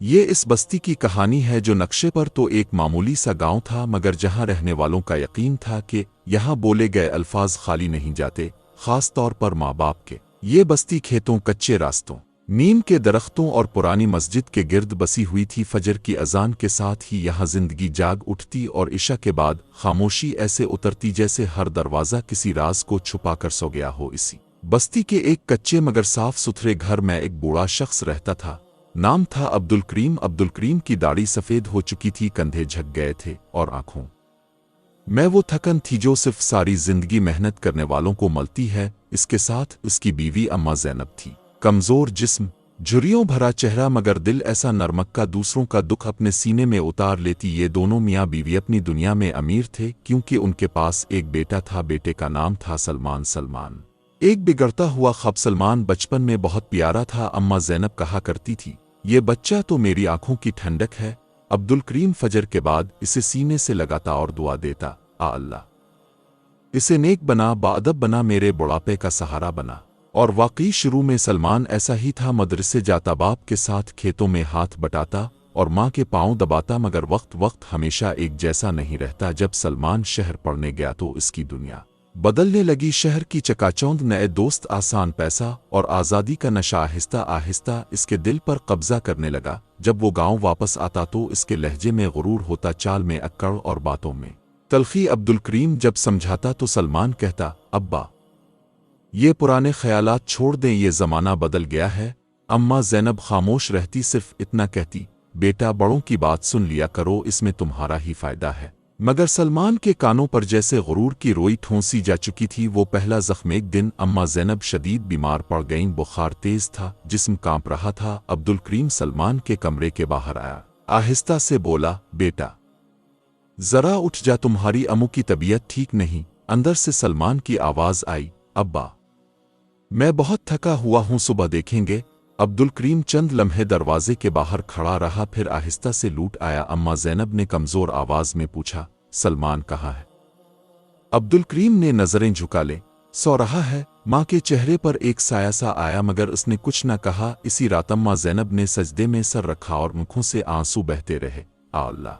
یہ اس بستی کی کہانی ہے جو نقشے پر تو ایک معمولی سا گاؤں تھا، مگر جہاں رہنے والوں کا یقین تھا کہ یہاں بولے گئے الفاظ خالی نہیں جاتے، خاص طور پر ماں باپ کے۔ یہ بستی کھیتوں، کچے راستوں، نیم کے درختوں اور پرانی مسجد کے گرد بسی ہوئی تھی۔ فجر کی اذان کے ساتھ ہی یہاں زندگی جاگ اٹھتی اور عشاء کے بعد خاموشی ایسے اترتی جیسے ہر دروازہ کسی راز کو چھپا کر سو گیا ہو۔ اسی بستی کے ایک کچے مگر صاف ستھرے گھر میں ایک بوڑھا شخص رہتا تھا۔ نام تھا عبدالکریم۔ عبدالکریم کی داڑھی سفید ہو چکی تھی، کندھے جھک گئے تھے اور آنکھوں میں وہ تھکن تھی جو صرف ساری زندگی محنت کرنے والوں کو ملتی ہے۔ اس کے ساتھ اس کی بیوی اماں زینب تھی، کمزور جسم، جھریوں بھرا چہرہ، مگر دل ایسا نرمکا، دوسروں کا دکھ اپنے سینے میں اتار لیتی۔ یہ دونوں میاں بیوی اپنی دنیا میں امیر تھے کیونکہ ان کے پاس ایک بیٹا تھا۔ بیٹے کا نام تھا سلمان۔ ایک بگڑتا ہوا خواب۔ سلمان بچپن میں بہت پیارا تھا۔ اماں زینب کہا کرتی تھی، یہ بچہ تو میری آنکھوں کی ٹھنڈک ہے۔ عبدالکریم فجر کے بعد اسے سینے سے لگاتا اور دعا دیتا، اللہ اسے نیک بنا، باادب بنا، میرے بڑھاپے کا سہارا بنا۔ اور واقعی شروع میں سلمان ایسا ہی تھا، مدرسے جاتا، باپ کے ساتھ کھیتوں میں ہاتھ بٹاتا اور ماں کے پاؤں دباتا، مگر وقت ہمیشہ ایک جیسا نہیں رہتا۔ جب سلمان شہر پڑھنے گیا تو اس کی دنیا بدلنے لگی۔ شہر کی چکاچوند، نئے دوست، آسان پیسہ اور آزادی کا نشہ آہستہ آہستہ اس کے دل پر قبضہ کرنے لگا۔ جب وہ گاؤں واپس آتا تو اس کے لہجے میں غرور ہوتا، چال میں اکڑ اور باتوں میں تلخی۔ عبدالکریم جب سمجھاتا تو سلمان کہتا، ابا یہ پرانے خیالات چھوڑ دیں، یہ زمانہ بدل گیا ہے۔ اماں زینب خاموش رہتی، صرف اتنا کہتی، بیٹا بڑوں کی بات سن لیا کرو، اس میں تمہارا ہی فائدہ ہے۔ مگر سلمان کے کانوں پر جیسے غرور کی روئی ٹھونسی جا چکی تھی۔ وہ پہلا زخم۔ ایک دن اماں زینب شدید بیمار پڑ گئیں، بخار تیز تھا، جسم کانپ رہا تھا۔ عبدالکریم سلمان کے کمرے کے باہر آیا، آہستہ سے بولا، بیٹا ذرا اٹھ جا، تمہاری امو کی طبیعت ٹھیک نہیں۔ اندر سے سلمان کی آواز آئی، ابا میں بہت تھکا ہوا ہوں، صبح دیکھیں گے۔ عبدالکریم چند لمحے دروازے کے باہر کھڑا رہا، پھر آہستہ سے لوٹ آیا۔ اماں زینب نے کمزور آواز میں پوچھا، سلمان کہاں ہے؟ عبدالکریم نے نظریں جھکا لیں، سو رہا ہے۔ ماں کے چہرے پر ایک سایہ سا آیا، مگر اس نے کچھ نہ کہا۔ اسی رات اماں زینب نے سجدے میں سر رکھا اور آنکھوں سے آنسو بہتے رہے۔ اللہ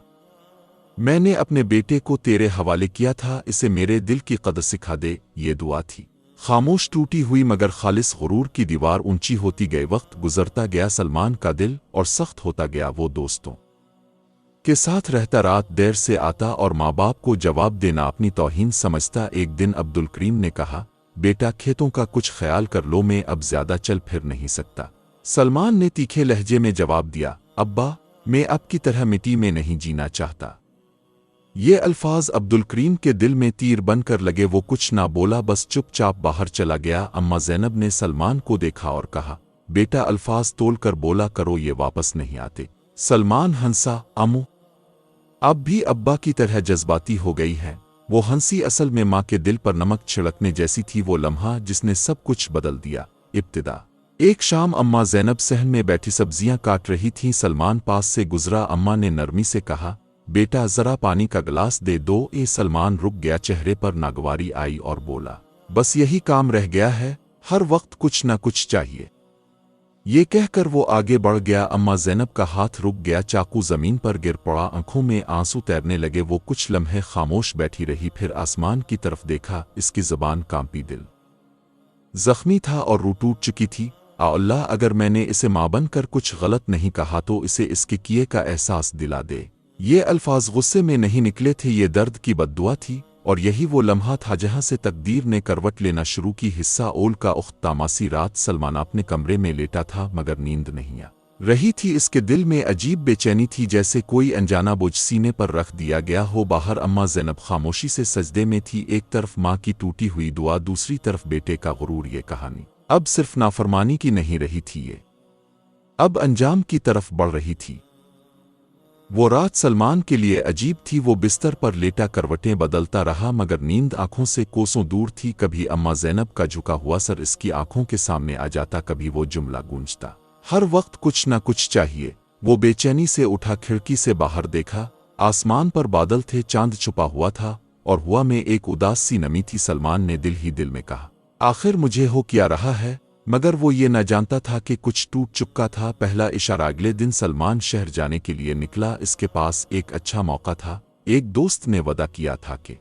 میں نے اپنے بیٹے کو تیرے حوالے کیا تھا، اسے میرے دل کی قدر سکھا دے، یہ دعا تھی۔ خاموش ٹوٹی ہوئی مگر خالص غرور کی دیوار اونچی ہوتی گئی۔ وقت گزرتا گیا، سلمان کا دل اور سخت ہوتا گیا۔ وہ دوستوں کے ساتھ رہتا، رات دیر سے آتا اور ماں باپ کو جواب دینا اپنی توہین سمجھتا۔ ایک دن عبدالکریم نے کہا، بیٹا کھیتوں کا کچھ خیال کر لو، میں اب زیادہ چل پھر نہیں سکتا۔ سلمان نے تیکھے لہجے میں جواب دیا، ابا میں اب کی طرح مٹی میں نہیں جینا چاہتا۔ یہ الفاظ عبدالکریم کے دل میں تیر بن کر لگے۔ وہ کچھ نہ بولا، بس چپ چاپ باہر چلا گیا۔ اماں زینب نے سلمان کو دیکھا اور کہا، بیٹا الفاظ تول کر بولا کرو، یہ واپس نہیں آتے۔ سلمان ہنسا، امو اب بھی ابا کی طرح جذباتی ہو گئی ہے۔ وہ ہنسی اصل میں ماں کے دل پر نمک چھڑکنے جیسی تھی، وہ لمحہ جس نے سب کچھ بدل دیا۔ ابتدا ایک شام اماں زینب صحن میں بیٹھی سبزیاں کاٹ رہی تھیں۔ سلمان پاس سے گزرا، اماں نے نرمی سے کہا، بیٹا ذرا پانی کا گلاس دے دو۔ سلمان رک گیا، چہرے پر ناگواری آئی اور بولا، بس یہی کام رہ گیا ہے، ہر وقت کچھ نہ کچھ چاہیے۔ یہ کہہ کر وہ آگے بڑھ گیا۔ اماں زینب کا ہاتھ رک گیا، چاقو زمین پر گر پڑا، آنکھوں میں آنسو تیرنے لگے۔ وہ کچھ لمحے خاموش بیٹھی رہی، پھر آسمان کی طرف دیکھا۔ اس کی زبان کانپی، دل زخمی تھا اور روح ٹوٹ چکی تھی۔ اللہ اگر میں نے اسے ماں بن کر کچھ غلط نہیں کہا تو اسے اس کے کیے کا احساس دلا دے۔ یہ الفاظ غصے میں نہیں نکلے تھے، یہ درد کی بددعا تھی، اور یہی وہ لمحہ تھا جہاں سے تقدیر نے کروٹ لینا شروع کی۔ حصہ اول کا اخت تاماسی رات سلمان اپنے کمرے میں لیٹا تھا، مگر نیند نہیں آ رہی تھی۔ اس کے دل میں عجیب بے چینی تھی، جیسے کوئی انجانا بوجھ سینے پر رکھ دیا گیا ہو۔ باہر اماں زینب خاموشی سے سجدے میں تھی، ایک طرف ماں کی ٹوٹی ہوئی دعا، دوسری طرف بیٹے کا غرور۔ یہ کہانی اب صرف نافرمانی کی نہیں رہی تھی، یہ اب انجام کی طرف بڑھ رہی تھی۔ وہ رات سلمان کے لیے عجیب تھی۔ وہ بستر پر لیٹا کروٹیں بدلتا رہا، مگر نیند آنکھوں سے کوسوں دور تھی۔ کبھی اماں زینب کا جھکا ہوا سر اس کی آنکھوں کے سامنے آ جاتا، کبھی وہ جملہ گونجتا، ہر وقت کچھ نہ کچھ چاہیے۔ وہ بے چینی سے اٹھا، کھڑکی سے باہر دیکھا، آسمان پر بادل تھے، چاند چھپا ہوا تھا اور ہوا میں ایک اداس سی نمی تھی۔ سلمان نے دل ہی دل میں کہا، آخر مجھے ہو کیا رہا ہے؟ मगर वो ये न जानता था कि कुछ टूट चुका था। पहला इशारा अगले दिन सलमान शहर जाने के लिए निकला। इसके पास एक अच्छा मौका था। एक दोस्त ने वादा किया था कि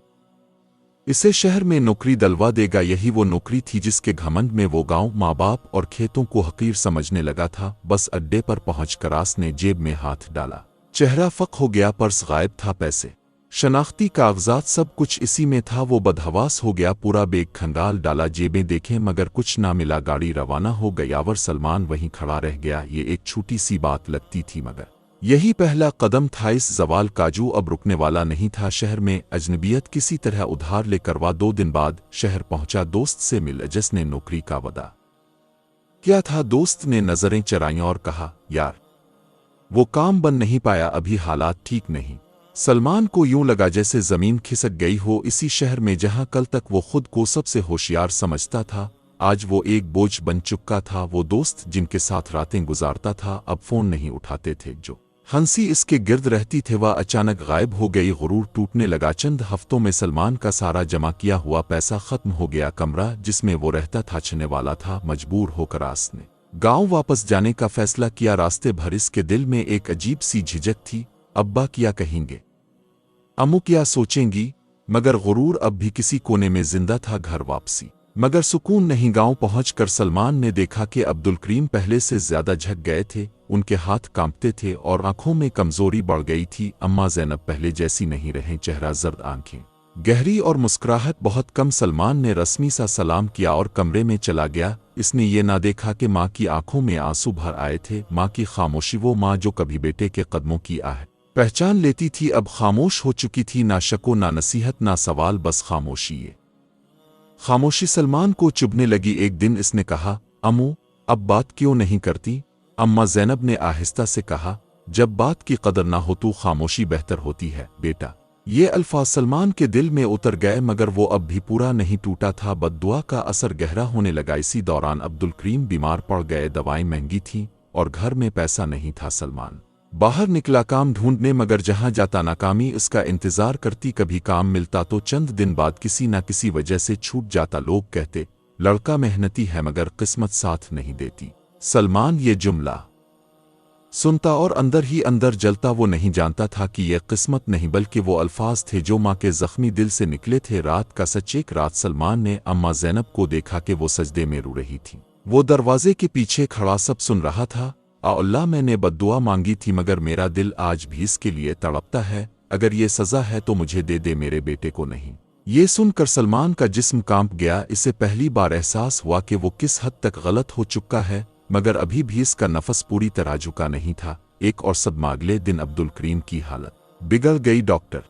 इसे शहर में नौकरी दिलवा देगा। यही वो नौकरी थी जिसके घमंड में वो गांव, माँ बाप और खेतों को हकीर समझने लगा था। बस अड्डे पर पहुंचकर आस ने जेब में हाथ डाला। चेहरा फक हो गया, पर्स गायब था, पैसे, शनाख्ती कागजात, सब कुछ इसी में था। वो बदहवास हो गया, पूरा बेग खंगाल डाला, जेबें देखें मगर कुछ ना मिला। गाड़ी रवाना हो गयावर सलमान वहीं खड़ा रह गया। ये एक छोटी सी बात लगती थी मगर यही पहला कदम था इस जवाल का जो अब रुकने वाला नहीं था। शहर में अजनबियत किसी तरह उधार लेकर 2 दिन बाद शहर पहुंचा। दोस्त से मिल जिसने नौकरी का वादा क्या था। दोस्त ने नजरें चराईं और कहा, यार वो काम बन नहीं पाया, अभी हालात ठीक नहीं। सलमान को यूं लगा जैसे जमीन खिसक गई हो। इसी शहर में जहां कल तक वो खुद को सबसे होशियार समझता था, आज वो एक बोझ बन चुका था। वो दोस्त जिनके साथ रातें गुजारता था अब फोन नहीं उठाते थे। जो हंसी इसके गिर्द रहती थे वह अचानक गायब हो गई। गुरूर टूटने लगा। चंद हफ्तों में सलमान का सारा जमा किया हुआ पैसा खत्म हो गया। कमरा जिसमें वो रहता था छने वाला था। मजबूर होकर आस ने गांव वापस जाने का फैसला किया। रास्ते भर इसके दिल में एक अजीब सी झिझक थी। अब्बा क्या कहेंगे, अम्मू क्या सोचेंगी, मगर गुरूर अब भी किसी कोने में जिंदा था। घर वापसी मगर सुकून नहीं। गांव पहुंचकर सलमान ने देखा कि अब्दुल करीम पहले से ज्यादा झक गए थे। उनके हाथ कांपते थे और आंखों में कमजोरी बढ़ गई थी। अम्मा ज़ैनब पहले जैसी नहीं रहे, चेहरा जर्द, आंखें गहरी और मुस्कुराहट बहुत कम। सलमान ने रस्मी सा सलाम किया और कमरे में चला गया। इसने ये ना देखा कि माँ की आंखों में आंसू भर आए थे। माँ की खामोशी, वो माँ जो कभी बेटे के कदमों की आह पहचान लेती थी, अब खामोश हो चुकी थी। ना शको, ना नसीहत, ना सवाल, बस खामोशी। ये खामोशी सलमान को चुभने लगी। एक दिन इसने कहा, अम्मू अब बात क्यों नहीं करती। अम्मा ज़ैनब ने आहिस्ता से कहा, जब बात की कदर ना हो तो खामोशी बेहतर होती है बेटा। ये अल्फाज सलमान के दिल में उतर गए मगर वो अब भी पूरा नहीं टूटा था। बद्दुआ का असर गहरा होने लगा। इसी दौरान अब्दुल करीम बीमार पड़ गए। दवाएं महंगी थीं और घर में पैसा नहीं था। सलमान बाहर निकला काम ढूंढने मगर जहां जाता नाकामी इसका इंतजार करती। कभी काम मिलता तो चंद दिन बाद किसी न किसी वजह से छूट जाता। लोग कहते लड़का मेहनती है मगर किस्मत साथ नहीं देती। सलमान ये जुमला सुनता और अंदर ही अंदर जलता। वो नहीं जानता था कि यह किस्मत नहीं बल्कि वो अल्फाज थे जो माँ के जख्मी दिल से निकले थे। रात का सच, एक रात सलमान ने अम्मा ज़ैनब को देखा कि वो सजदे में रो रही थी। वो दरवाजे के पीछे खड़ा सब सुन रहा था। अल्लाह, मैंने बद्दुआ मांगी थी मगर मेरा दिल आज भी इसके लिए तड़पता है। अगर ये सजा है तो मुझे दे दे, मेरे बेटे को नहीं। ये सुनकर सलमान का जिस्म कांप गया। इसे पहली बार एहसास हुआ कि वो किस हद तक गलत हो चुका है मगर अभी भी इसका नफस पूरी तरह झुका नहीं था। एक और सदमा, अगले दिन अब्दुल करीम की हालत बिगड़ गई। डॉक्टर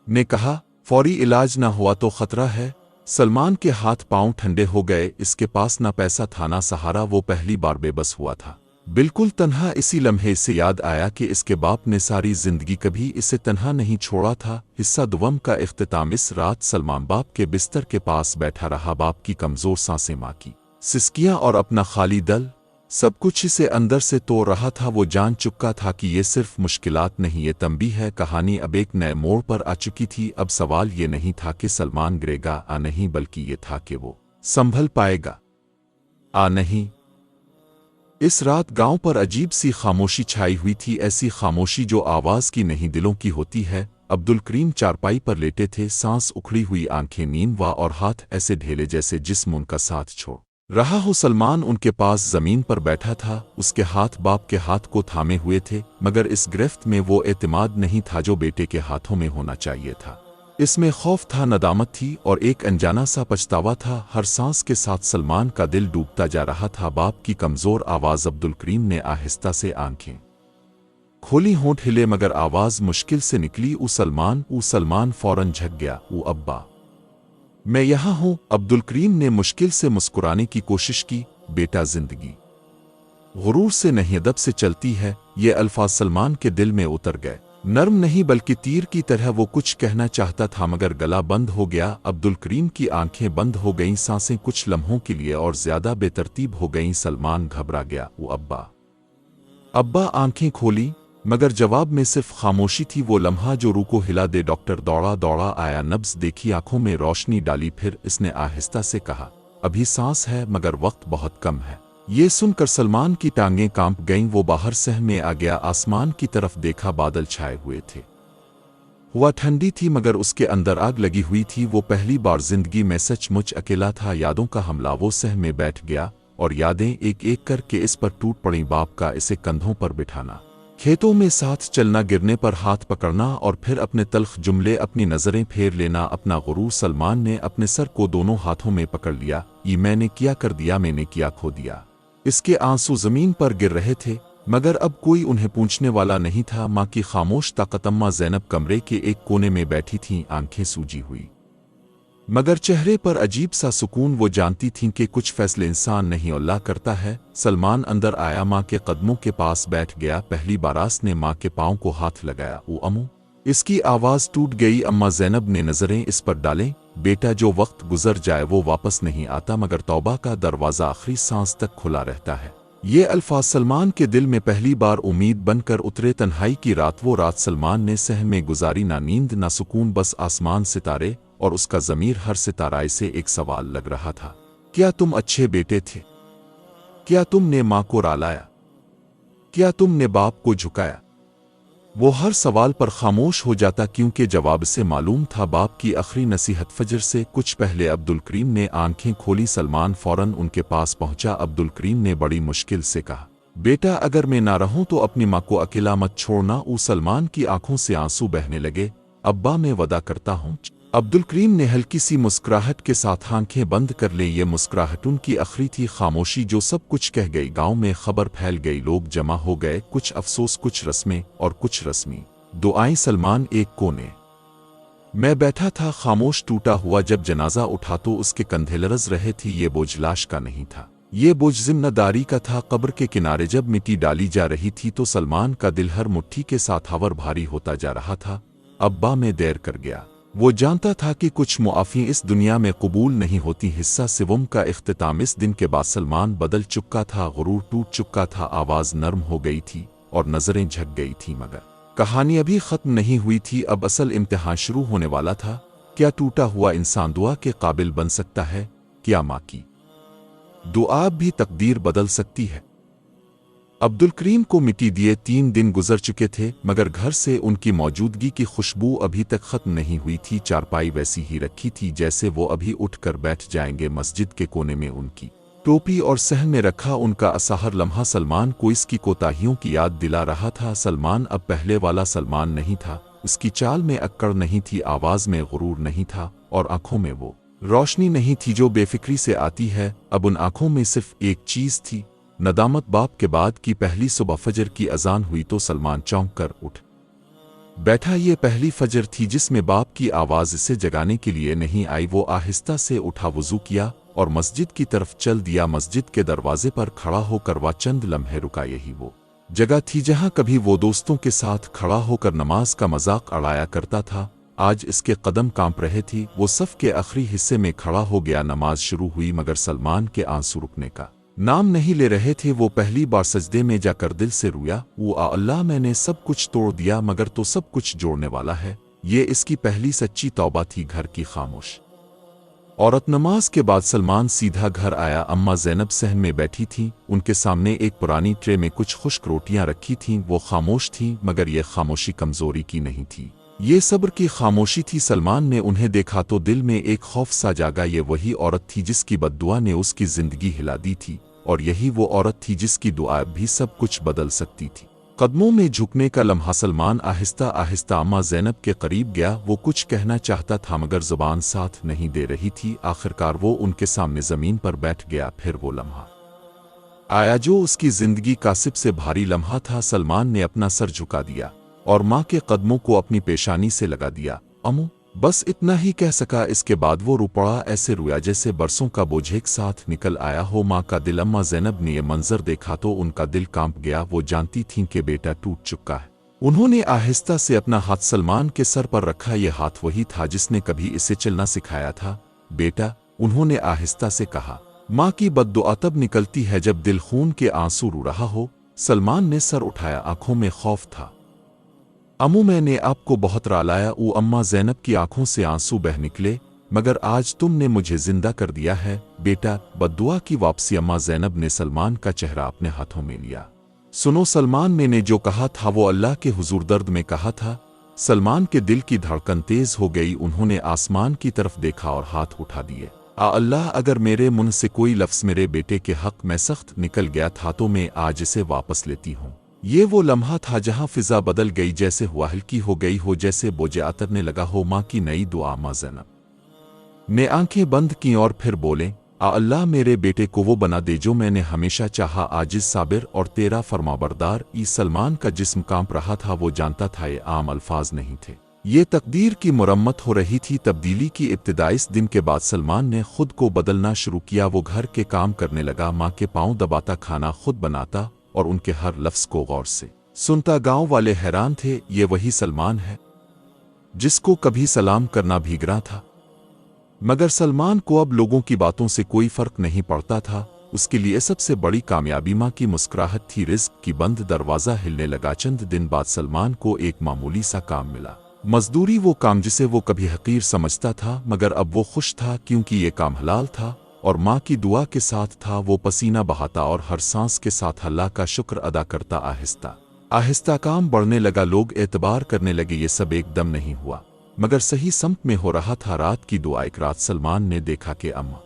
ने कहा फौरी इलाज ना हुआ तो खतरा है। सलमान के हाथ पांव ठंडे हो गए। इसके पास ना पैसा था ना सहारा। वो पहली बार बेबस हुआ था, बिल्कुल तन्हा। इसी लम्हे से याद आया कि इसके बाप ने सारी जिंदगी कभी इसे तन्हा नहीं छोड़ा था। हिस्सा दुवम का इख्तिताम। इस रात सलमान बाप के बिस्तर के पास बैठा रहा। बाप की कमजोर सांसें, माँ की सिसकियां और अपना खाली दल, सब कुछ इसे अंदर से तोड़ रहा था। वो जान चुका था कि ये सिर्फ मुश्किलात नहीं, ये तंबीह है। कहानी अब एक नए मोड़ पर आ चुकी थी। अब सवाल ये नहीं था कि सलमान गिरेगा नहीं, बल्कि ये था कि वो संभल पाएगा नहीं। इस रात गांव पर अजीब सी खामोशी छाई हुई थी। ऐसी खामोशी जो आवाज की नहीं दिलों की होती है। अब्दुल करीम चारपाई पर लेटे थे, सांस उखड़ी हुई, आंखें नींद वा और हाथ ऐसे ढेले जैसे जिस्म उनका साथ छोड़ रहा हो। सलमान उनके पास जमीन पर बैठा था। उसके हाथ बाप के हाथ को थामे हुए थे मगर इस गिरफ्त में वो एतमाद नहीं था जो बेटे के हाथों में होना चाहिए था। इसमें खौफ था, नदामत थी और एक अनजाना सा पछतावा था। हर सांस के साथ सलमान का दिल डूबता जा रहा था। बाप की कमजोर आवाज। अब्दुल करीम ने आहिस्ता से आंखें खोली, होंठ हिले मगर आवाज मुश्किल से निकली, ऊ सलमान फौरन झक गया। ऊ अब्बा, मैं यहां हूं। अब्दुल करीम ने मुश्किल से मुस्कुराने की कोशिश की। बेटा, जिंदगी गुरूर से नहीं अदब से चलती है। ये अल्फाज सलमान के दिल में उतर गए। नर्म नहीं बल्कि तीर की तरह। वो कुछ कहना चाहता था मगर गला बंद हो गया। अब्दुल करीम की आंखें बंद हो गईं, सांसें कुछ लम्हों के लिए और ज्यादा बेतरतीब हो गईं। सलमान घबरा गया। वो अब्बा आंखें खोली मगर जवाब में सिर्फ खामोशी थी। वो लम्हा जो रूह को हिला दे। डॉक्टर दौड़ा आया, नब्ज देखी, आंखों में रोशनी डाली। फिर इसने आहिस्ता से कहा, ابھی सांस है मगर वक्त बहुत कम है। ये सुनकर सलमान की टांगें कांप गईं। वो बाहर सहम में आ गया। आसमान की तरफ देखा, बादल छाए हुए थे। हवा ठंडी थी मगर उसके अंदर आग लगी हुई थी। वो पहली बार जिंदगी में सचमुच अकेला था। यादों का हमला। वो सहम में बैठ गया और यादें एक एक करके इस पर टूट पड़ी। बाप का इसे कंधों पर बिठाना, खेतों में साथ चलना, गिरने पर हाथ पकड़ना और फिर अपने तल्ख जुमले, अपनी नजरें फेर लेना, अपना गुरूर। सलमान ने अपने सर को दोनों हाथों में पकड़ लिया। ये मैंने क्या कर दिया, मैंने क्या खो दिया। इसके आंसू जमीन पर गिर रहे थे मगर अब कोई उन्हें पूछने वाला नहीं था। माँ की खामोश ताकत। अम्मा ज़ैनब कमरे के एक कोने में बैठी थीं, आंखें सूजी हुई मगर चेहरे पर अजीब सा सुकून। वो जानती थीं कि कुछ फैसले इंसान नहीं अल्लाह करता है। सलमान अंदर आया, माँ के कदमों के पास बैठ गया। पहली बारास ने माँ के पाँव को हाथ लगाया। ओ अम्मू, इसकी आवाज़ टूट गई। अम्मा ज़ैनब ने नज़रें इस पर डालें। बेटा, जो वक्त गुजर जाए वो वापस नहीं आता मगर तौबा का दरवाज़ा आखिरी सांस तक खुला रहता है। ये अल्फाज सलमान के दिल में पहली बार उम्मीद बनकर उतरे। तन्हाई की रात, वो रात सलमान ने सहम में गुजारी। ना नींद ना सुकून, बस आसमान, सितारे और उसका ज़मीर। हर सिताराए से एक सवाल लग रहा था, क्या तुम अच्छे बेटे थे? क्या तुमने माँ को रुलाया? क्या तुमने बाप को झुकाया? वो हर सवाल पर खामोश हो जाता क्योंकि जवाब से मालूम था। बाप की आखिरी नसीहत फजर से कुछ पहले। अब्दुल करीम ने आंखें खोली। सलमान फौरन उनके पास पहुंचा। अब्दुल करीम ने बड़ी मुश्किल से कहा, बेटा, अगर मैं ना रहूं तो अपनी माँ को अकेला मत छोड़ना। वो सलमान की आंखों से आंसू बहने लगे। अब्बा, मैं वादा करता हूं। अब्दुल करीम ने हल्की सी मुस्कुराहट के साथ आंखें बंद कर ली। ये मुस्कुराहट उनकी आखिरी थी। खामोशी जो सब कुछ कह गई। गांव में खबर फैल गई, लोग जमा हो गए। कुछ अफसोस, कुछ रस्में और कुछ रस्मी दुआएं। सलमान एक कोने मैं बैठा था, खामोश, टूटा हुआ। जब जनाजा उठा तो उसके कंधे लरज रहे थे। ये बोझ लाश का नहीं था, ये बोझ जिम्मेदारी का था। कब्र के किनारे जब मिट्टी डाली जा रही थी तो सलमान का दिल हर मुट्ठी के साथ और भारी होता जा रहा था। अब्बा, मैं देर कर गया। वो जानता था कि कुछ मुआफ़ी इस दुनिया में कबूल नहीं होती। हिस्सा सिवम का इख्तिताम। इस दिन के बाद सलमान बदल चुका था, गुरूर टूट चुका था, आवाज़ नर्म हो गई थी और नज़रें झक गई थी। मगर कहानी अभी ख़त्म नहीं हुई थी। अब असल इम्तिहान शुरू होने वाला था। क्या टूटा हुआ इंसान दुआ के काबिल बन सकता है? क्या माँ की दुआ भी तकदीर बदल सकती है? अब्दुल करीम को मिट्टी दिए 3 दिन गुजर चुके थे मगर घर से उनकी मौजूदगी की खुशबू अभी तक खत्म नहीं हुई थी। चारपाई वैसी ही रखी थी जैसे वो अभी उठकर बैठ जाएंगे। मस्जिद के कोने में उनकी टोपी और सहन में रखा उनका असाहर लम्हा सलमान को इसकी कोताहियों की याद दिला रहा था। सलमान अब पहले वाला सलमान नहीं था। उसकी चाल में अक्कड़ नहीं थी, आवाज में गुरूर नहीं था और आंखों में वो रोशनी नहीं थी जो बेफिक्री से आती है। अब उन आंखों में सिर्फ एक चीज थी, नदामत। बाप के बाद की पहली सुबह फजर की अजान हुई तो सलमान चौंक कर उठ बैठा। ये पहली फजर थी जिसमें बाप की आवाज इसे जगाने के लिए नहीं आई। वो आहिस्ता से उठा, वुजू किया और मस्जिद की तरफ चल दिया। मस्जिद के दरवाजे पर खड़ा होकर वह चंद लम्हे रुका। यही वो जगह थी जहां कभी वो दोस्तों के साथ खड़ा होकर नमाज का मजाक उड़ाया करता था। आज इसके कदम कांप रहे थे। वो सफ के आखिरी हिस्से में खड़ा हो गया। नमाज शुरू हुई मगर सलमान के आंसू रुकने का नाम नहीं ले रहे थे। वो पहली बार सजदे में जाकर दिल से रोया, वो अल्लाह, मैंने सब कुछ तोड़ दिया मगर तो सब कुछ जोड़ने वाला है। ये इसकी पहली सच्ची तौबा थी। घर की खामोश औरत। नमाज के बाद सलमान सीधा घर आया। अम्मा ज़ैनब सहन में बैठी थीं। उनके सामने एक पुरानी ट्रे में कुछ खुश्क रोटियां रखी थीं। वो खामोश थीं मगर ये खामोशी कमजोरी की नहीं थी, ये सब्र की खामोशी थी। सलमान ने उन्हें देखा तो दिल में एक खौफ सा जागा। ये वही औरत थी जिसकी बद्दुआ ने उसकी जिंदगी हिला दी थी और यही वो औरत थी जिसकी दुआ भी सब कुछ बदल सकती थी। कदमों में झुकने का लम्हा। सलमान आहिस्ता आहिस्ता अम्मा ज़ैनब के करीब गया। वो कुछ कहना चाहता था मगर जुबान साथ नहीं दे रही थी। आखिरकार वो उनके सामने जमीन पर बैठ गया। फिर वो लम्हा आया जो उसकी जिंदगी का सबसे भारी लम्हा था। सलमान ने अपना सर झुका दिया और माँ के कदमों को अपनी पेशानी से लगा दिया। अम्मू, बस इतना ही कह सका। इसके बाद वो रो पड़ा, ऐसे रोया जैसे बरसों का बोझ एक साथ निकल आया हो। माँ का दिल। अम्मा ज़ैनब ने ये मंजर देखा तो उनका दिल कांप गया। वो जानती थीं कि बेटा टूट चुका है। उन्होंने आहिस्ता से अपना हाथ सलमान के सर पर रखा। ये हाथ वही था जिसने कभी इसे चलना सिखाया था। बेटा, उन्होंने आहिस्ता से कहा, माँ की बद्दुआ तब निकलती है जब दिल खून के आंसू रो रहा हो। सलमान ने सर उठाया, आंखों में खौफ था। अम्मू, मैंने आपको बहुत रुलाया। वो अम्मा ज़ैनब की आंखों से आंसू बह निकले। मगर आज तुमने मुझे जिंदा कर दिया है बेटा। बद्दुआ की वापसी अम्मा ज़ैनब ने सलमान का चेहरा अपने हाथों में लिया। सुनो सलमान, मैंने जो कहा था वो अल्लाह के हुजूर दर्द में कहा था। सलमान के दिल की धड़कन तेज हो गई। उन्होंने आसमान की तरफ देखा और हाथ उठा दिए। अल्लाह, अगर मेरे मुंह से कोई लफ्ज़ मेरे बेटे के हक में सख्त निकल गया था तो मैं आज इसे वापस लेती हूँ। ये वो लम्हा था जहाँ फिजा बदल गई, जैसे हुआ हल्की हो गई हो, जैसे बोझे आतरने लगा हो। माँ की नई दुआ। अम्मा ज़ैनब ने आंखें बंद की और फिर बोले, अल्लाह, मेरे बेटे को वो बना दे जो मैंने हमेशा चाहा, आजिज, साबिर और तेरा फरमाबरदार। सलमान का जिस्म कांप रहा था। वो जानता था ये आम अल्फाज नहीं थे, ये तकदीर की मुरम्मत हो रही थी। तब्दीली की इब्तिदा। इस दिन के बाद सलमान ने खुद को बदलना शुरू किया। वो घर के काम करने लगा, माँ के पांव दबाता, खाना खुद बनाता और उनके हर लफ्ज़ को गौर से सुनता। गांव वाले हैरान थे, ये वही सलमान है जिसको कभी सलाम करना भीगरा था। मगर सलमान को अब लोगों की बातों से कोई फर्क नहीं पड़ता था। उसके लिए सबसे बड़ी कामयाबी माँ की मुस्कुराहट थी। रिज़्क की बंद दरवाज़ा हिलने लगा। चंद दिन बाद सलमान को एक मामूली सा काम मिला, मजदूरी। वो काम जिसे वो कभी हकीर समझता था, मगर अब वो खुश था क्योंकि ये काम हलाल था और माँ की दुआ के साथ था। वो पसीना बहाता और हर सांस के साथ अल्लाह का शुक्र अदा करता। आहिस्ता आहिस्ता काम बढ़ने लगा। लोग एतबार करने लगे। ये सब एकदम नहीं हुआ, मगर सही समत में हो रहा था। रात की दुआ। एक रात सलमान ने देखा कि अम्मा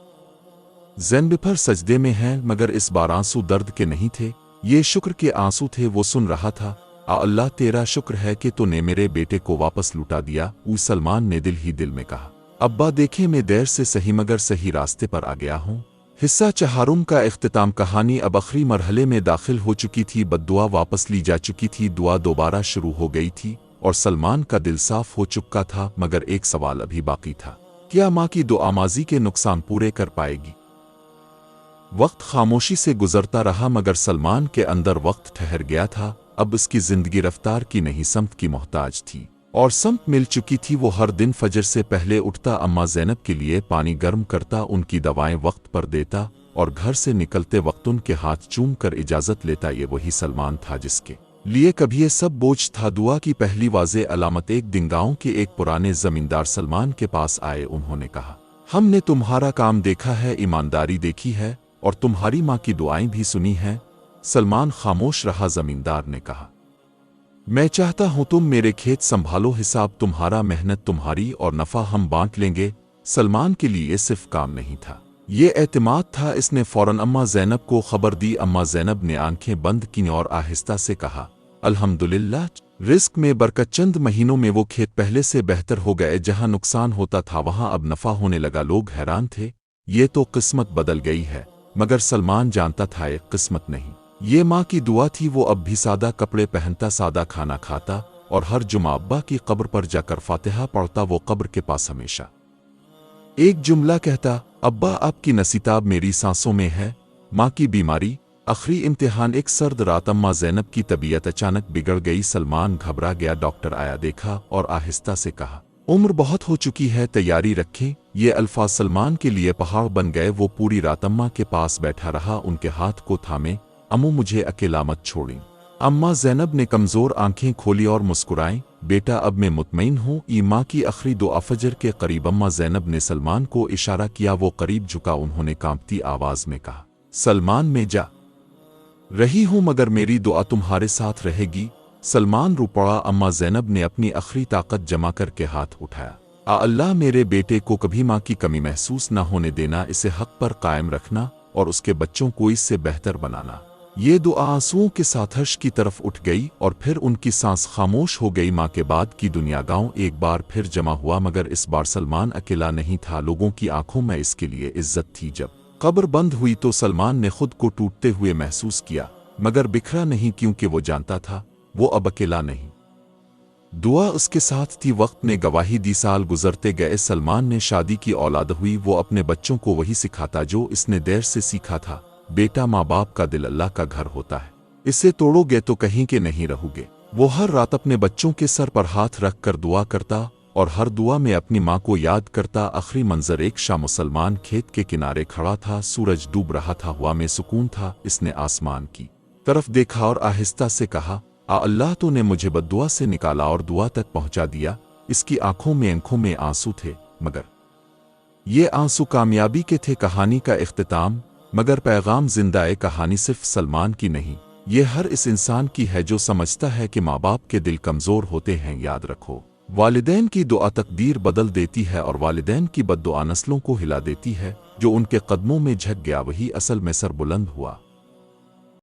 ज़ैनब पर सजदे में हैं, मगर इस बार आंसू दर्द के नहीं थे, ये शुक्र के आंसू थे। वो सुन रहा था, अल्लाह, तेरा शुक्र है कि तूने मेरे बेटे को वापस लुटा दिया। सलमान ने दिल ही दिल में कहा, अब्बा देखे, मैं देर से सही मगर सही रास्ते पर आ गया हूँ। हिस्सा चहारुम का इख्तिताम। कहानी अब आखिरी मरहले में दाखिल हो चुकी थी। बद्दुआ वापस ली जा चुकी थी। दुआ दोबारा शुरू हो गई थी और सलमान का दिल साफ हो चुका था। मगर एक सवाल अभी बाकी था, क्या माँ की दुआमाजी के नुकसान पूरे कर पाएगी? वक्त खामोशी से गुजरता रहा, मगर सलमान के अंदर वक्त ठहर गया था। अब उसकी जिंदगी रफ्तार की नहीं, समत की मोहताज थी और समत मिल चुकी थी। वो हर दिन फजर से पहले उठता, अम्मा ज़ैनब के लिए पानी गर्म करता, उनकी दवाएं वक्त पर देता और घर से निकलते वक्त उनके हाथ चूम कर इजाज़त लेता। ये वही सलमान था जिसके लिए कभी ये सब बोझ था। दुआ की पहली वाज़े अलामत। एक दिन गांव के एक पुराने जमींदार सलमान के पास आए। उन्होंने कहा, हमने तुम्हारा काम देखा है, ईमानदारी देखी है और तुम्हारी माँ की दुआएं भी सुनी हैं। सलमान खामोश रहा। जमींदार ने कहा, मैं चाहता हूं तुम मेरे खेत संभालो, हिसाब तुम्हारा, मेहनत तुम्हारी और नफा हम बांट लेंगे। सलमान के लिए ये सिर्फ काम नहीं था, ये एतमाद था। इसने फौरन अम्मा ज़ैनब को खबर दी। अम्मा ज़ैनब ने आंखें बंद की और आहिस्ता से कहा, अल्हम्दुलिल्लाह, रिस्क में बरकत। चंद महीनों में वो खेत पहले से बेहतर हो गए। जहां नुकसान होता था वहां अब नफा होने लगा। लोग हैरान थे, ये तो किस्मत बदल गई है। मगर सलमान जानता था ये किस्मत नहीं, ये माँ की दुआ थी। वो अब भी सादा कपड़े पहनता, सादा खाना खाता और हर जुमा अब्बा की कब्र पर जाकर फातिहा पढ़ता। वो कब्र के पास हमेशा एक जुमला कहता, अब्बा, आपकी नसीताब मेरी सांसों में है। माँ की बीमारी। आखिरी इम्तिहान। एक सर्द रात अम्मा ज़ैनब की तबीयत अचानक बिगड़ गई। सलमान घबरा गया। डॉक्टर आया, देखा और आहिस्ता से कहा, उम्र बहुत हो चुकी है, तैयारी रखें। ये अल्फाज सलमान के लिए पहाड़ बन गए। वो पूरी रात अम्मा के पास बैठा रहा, उनके हाथ को थामे, अम्मू मुझे अकेला मत छोड़ें। अम्मा ज़ैनब ने कमज़ोर आंखें खोली और मुस्कुराई, बेटा अब मैं मुतमईन हूँ। माँ की आखिरी दुआ। फजर के करीब अम्मा ज़ैनब ने सलमान को इशारा किया। वो करीब झुका। उन्होंने कांपती आवाज़ में कहा, सलमान, मैं जा रही हूँ मगर मेरी दुआ तुम्हारे साथ रहेगी। सलमान रो पड़ा। अम्मा ज़ैनब ने अपनी आखिरी ताकत जमा करके हाथ उठाया, अल्लाह, मेरे बेटे को कभी माँ की कमी महसूस न होने देना, इसे हक पर कायम रखना और उसके बच्चों को इससे बेहतर बनाना। ये दुआ आंसुओं के साथ अर्श की तरफ उठ गई और फिर उनकी सांस खामोश हो गई। माँ के बाद की दुनिया। गांव एक बार फिर जमा हुआ, मगर इस बार सलमान अकेला नहीं था। लोगों की आंखों में इसके लिए इज्जत थी। जब कब्र बंद हुई तो सलमान ने खुद को टूटते हुए महसूस किया, मगर बिखरा नहीं, क्योंकि वो जानता था वो अब अकेला नहीं। दुआ उसके साथ थी। वक्त ने गवाही दी। साल गुजरते गए। सलमान ने शादी की, औलाद हुई। वो अपने बच्चों को वही सिखाता जो इसने देर से सीखा था, बेटा, माँ बाप का दिल अल्लाह का घर होता है, इसे तोड़ोगे तो कहीं के नहीं रहोगे। वो हर रात अपने बच्चों के सर पर हाथ रख कर दुआ करता और हर दुआ में अपनी माँ को याद करता। आखिरी मंजर। एक शाम मुसलमान खेत के किनारे खड़ा था। सूरज डूब रहा था, हवा में सुकून था। इसने आसमान की तरफ देखा और आहिस्ता से कहा, अल्लाह, तूने मुझे बद्दुआ से निकाला और दुआ तक पहुंचा दिया। इसकी आंखों में आंसू थे, मगर یہ आंसू कामयाबी के थे कहानी का इख्तिताम मगर पैगाम जिंदाए कहानी सिर्फ सलमान की नहीं ये हर इस इंसान की है जो समझता है कि माँ बाप के दिल कमज़ोर होते हैं। याद रखो, वालिदैन की दुआ तकदीर बदल देती है और वालिदैन की बद्दुआ नस्लों को हिला देती है। जो उनके कदमों में झुक गया वही असल में सर बुलंद हुआ।